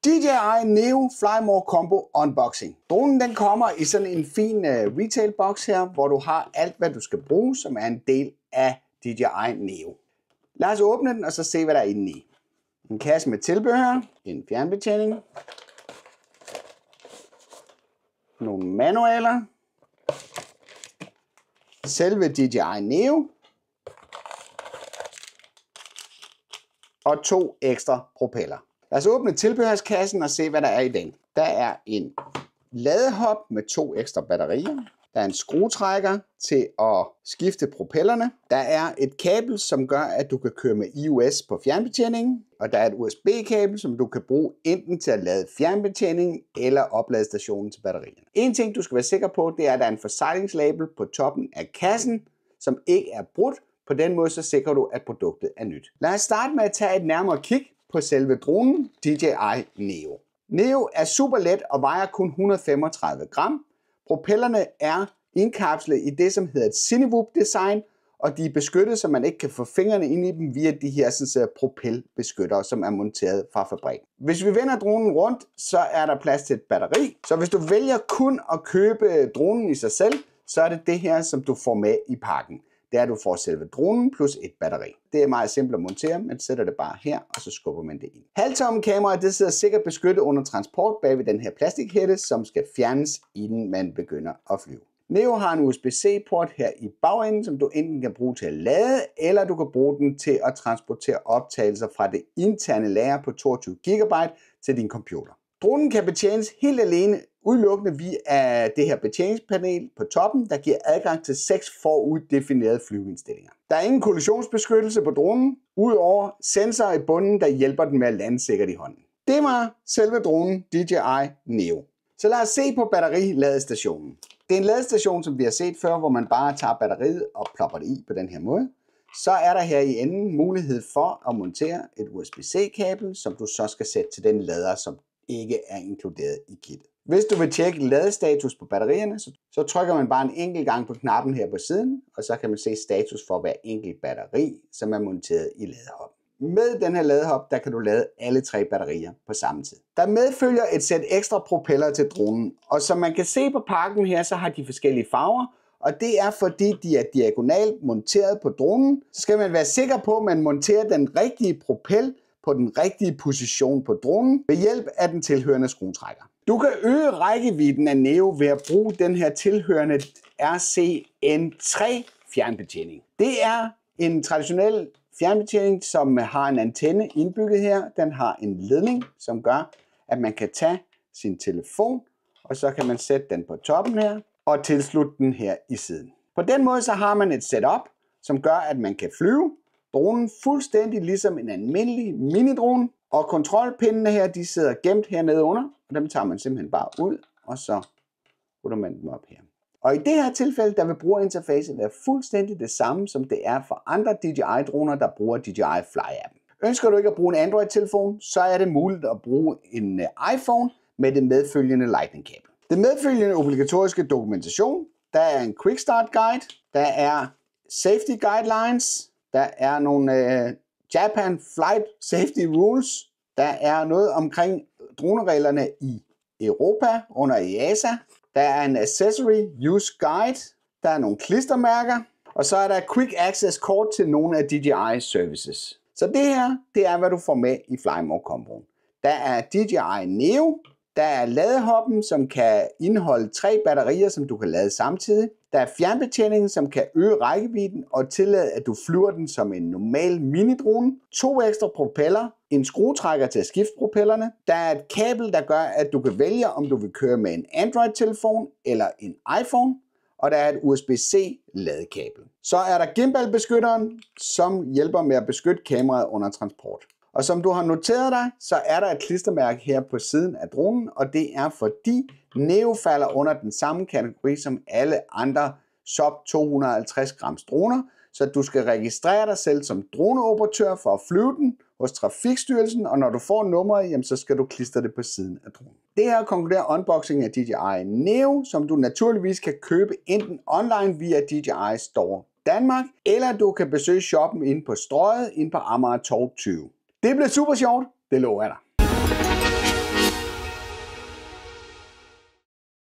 DJI Neo Fly More Combo Unboxing. Dronen den kommer i sådan en fin retail box her, hvor du har alt hvad du skal bruge, som er en del af DJI Neo. Lad os åbne den og så se hvad der er inde i. En kasse med tilbehør, en fjernbetjening, nogle manualer, selve DJI Neo og 2 ekstra propeller. Lad os åbne tilbehørskassen og se, hvad der er i den. Der er en ladehop med 2 ekstra batterier. Der er en skruetrækker til at skifte propellerne. Der er et kabel, som gør, at du kan køre med iOS på fjernbetjeningen. Og der er et USB-kabel, som du kan bruge enten til at lade fjernbetjeningen eller oplade stationen til batterierne. En ting, du skal være sikker på, det er, at der er en forseglingslabel på toppen af kassen, som ikke er brudt. På den måde så sikrer du, at produktet er nyt. Lad os starte med at tage et nærmere kig på selve dronen DJI Neo. Neo er super let og vejer kun 135 gram. Propellerne er indkapslet i det, som hedder et Cinewoop design, og de er beskyttet, så man ikke kan få fingrene ind i dem via de her propelbeskyttere, som er monteret fra fabrikken. Hvis vi vender dronen rundt, så er der plads til et batteri. Så hvis du vælger kun at købe dronen i sig selv, så er det det her, som du får med i pakken. Det er, at du får selve dronen plus et batteri. Det er meget simpelt at montere, man sætter det bare her, og så skubber man det ind. Halvtomme kameraet, det sidder sikkert beskyttet under transport bag ved den her plastikhætte, som skal fjernes, inden man begynder at flyve. Neo har en USB-C-port her i bagenden, som du enten kan bruge til at lade, eller du kan bruge den til at transportere optagelser fra det interne lager på 22 GB til din computer. Dronen kan betjenes helt alene, udelukkende via det her betjeningspanel på toppen, der giver adgang til 6 foruddefinerede flyveindstillinger. Der er ingen kollisionsbeskyttelse på dronen, udover sensorer i bunden, der hjælper den med at lande sikkert i hånden. Det var selve dronen DJI Neo. Så lad os se på batteriladestationen. Det er en ladestation, som vi har set før, hvor man bare tager batteriet og plopper det i på den her måde. Så er der her i enden mulighed for at montere et USB-C-kabel, som du så skal sætte til den lader, som ikke er inkluderet i kittet. Hvis du vil tjekke ladestatus på batterierne, så trykker man bare en enkelt gang på knappen her på siden, og så kan man se status for hver enkelt batteri, som er monteret i ladehoppen. Med den her ladehop, der kan du lade alle 3 batterier på samme tid. Der medfølger et sæt ekstra propeller til dronen, og som man kan se på pakken her, så har de forskellige farver, og det er fordi de er diagonalt monteret på dronen. Så skal man være sikker på, at man monterer den rigtige propel på den rigtige position på dronen ved hjælp af den tilhørende skruetrækker. Du kan øge rækkevidden af Neo ved at bruge den her tilhørende RCN3 fjernbetjening. Det er en traditionel fjernbetjening, som har en antenne indbygget her. Den har en ledning, som gør, at man kan tage sin telefon, og så kan man sætte den på toppen her og tilslutte den her i siden. På den måde så har man et setup, som gør, at man kan flyve dronen fuldstændig ligesom en almindelig minidrone, og kontrolpindene her, de sidder gemt hernede under, og dem tager man simpelthen bare ud, og så ruller man dem op her. Og i det her tilfælde, der vil brugerinterfacet være fuldstændig det samme, som det er for andre DJI-droner, der bruger DJI Fly-appen. Ønsker du ikke at bruge en Android-telefon, så er det muligt at bruge en iPhone med det medfølgende Lightning-kabel. Det medfølgende obligatoriske dokumentation, der er en Quick Start Guide, der er Safety Guidelines, der er nogle Japan Flight Safety Rules, der er noget omkring dronereglerne i Europa under EASA, der er en Accessory Use Guide, der er nogle klistermærker, og så er der Quick Access kort til nogle af DJI services. Så det her, det er hvad du får med i Fly More Comboen. Der er DJI Neo, der er ladehoppen, som kan indeholde 3 batterier, som du kan lade samtidig. Der er fjernbetjeningen, som kan øge rækkevidden og tillade, at du flyver den som en normal minidrone. 2 ekstra propeller, en skruetrækker til at skifte propellerne. Der er et kabel, der gør, at du kan vælge, om du vil køre med en Android-telefon eller en iPhone. Og der er et USB-C ladekabel. Så er der gimbalbeskytteren, som hjælper med at beskytte kameraet under transport. Og som du har noteret dig, så er der et klistermærke her på siden af dronen, og det er fordi Neo falder under den samme kategori som alle andre sub 250 grams droner, så du skal registrere dig selv som droneoperatør for at flyve den hos Trafikstyrelsen, og når du får nummeret, jamen, så skal du klistre det på siden af dronen. Det her konkluderer unboxing af DJI Neo, som du naturligvis kan købe enten online via DJI Store Danmark, eller du kan besøge shoppen inde på Strøget, inde på Amager Torv 20. Det bliver super sjovt, det lover jeg dig.